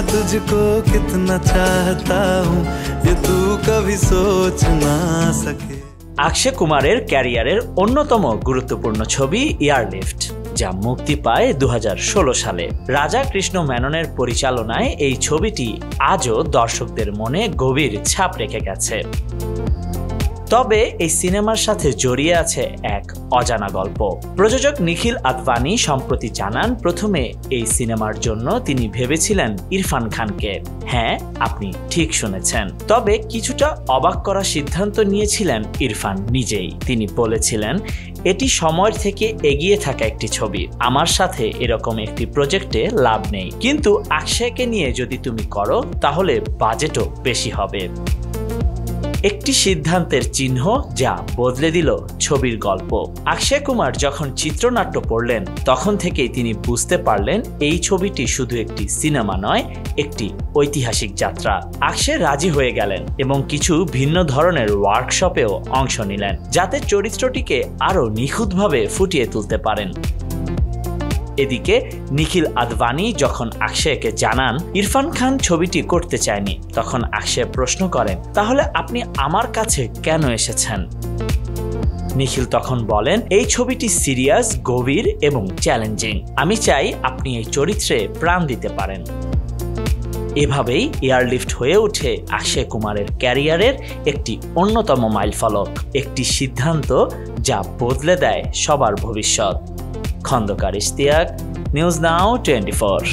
तुझको कितना चाहता हूँ ये तू कभी सोच ना सके। अक्षय कुमारेर ক্যারিয়ারের অন্যতম গুরুত্বপূর্ণ ছবি এয়ারলিফট, যা মুক্তি পায় 2016 সালে। রাজা কৃষ্ণ মেননের পরিচালনায় এই ছবিটি আজও দর্শকদের মনে গভীর ছাপ রেখে গেছে। তবে এই সিনেমার সাথে জড়িয়ে আছে এক অজানা গল্প। প্রযোজক নিখিল আদভানি সম্প্রতি জানান, প্রথমে এই সিনেমার জন্য তিনি ভেবেছিলেন ইরফান খানকে। হ্যাঁ, আপনি ঠিক শুনেছেন। তবে কিছুটা অবাক করা সিদ্ধান্ত নিয়েছিলেন ইরফান নিজেই। তিনি বলেছিলেন, এটি সময়ের থেকে এগিয়ে থাকা একটি ছবি, আমার সাথে এরকম একটি প্রজেক্টে লাভ নেই, কিন্তু অক্ষয়কে নিয়ে যদি তুমি করো তাহলে বাজেটও বেশি হবে। একটি সিদ্ধান্তের চিহ্ন যা বদলে দিল ছবির গল্প। অক্ষয় কুমার যখন চিত্রনাট্য পড়লেন তখন থেকেই তিনি বুঝতে পারলেন এই ছবিটি শুধু একটি সিনেমা নয়, একটি ঐতিহাসিক যাত্রা। অক্ষয় রাজি হয়ে গেলেন এবং কিছু ভিন্ন ধরনের ওয়ার্কশপেও অংশ নিলেন, যাতে চরিত্রটিকে আরও নিখুঁতভাবে ফুটিয়ে তুলতে পারেন। এদিকে নিখিল আদভানি যখন অক্ষয়কে জানান ইরফান খান ছবিটি করতে চায়নি, তখন অক্ষয় প্রশ্ন করেন, তাহলে আপনি আমার কাছে কেন এসেছেন? নিখিল তখন বলেন, এই ছবিটি সিরিয়াস, গভীর এবং চ্যালেঞ্জিং। আমি চাই আপনি এই চরিত্রে প্রাণ দিতে পারেন। এভাবেই এয়ারলিফট হয়ে ওঠে অক্ষয় কুমারের ক্যারিয়ারের একটি অন্যতম মাইলফলক, একটি সিদ্ধান্ত যা বদলে দেয় সবার ভবিষ্যৎ। Khandakar Ishtiaq, News Now 24।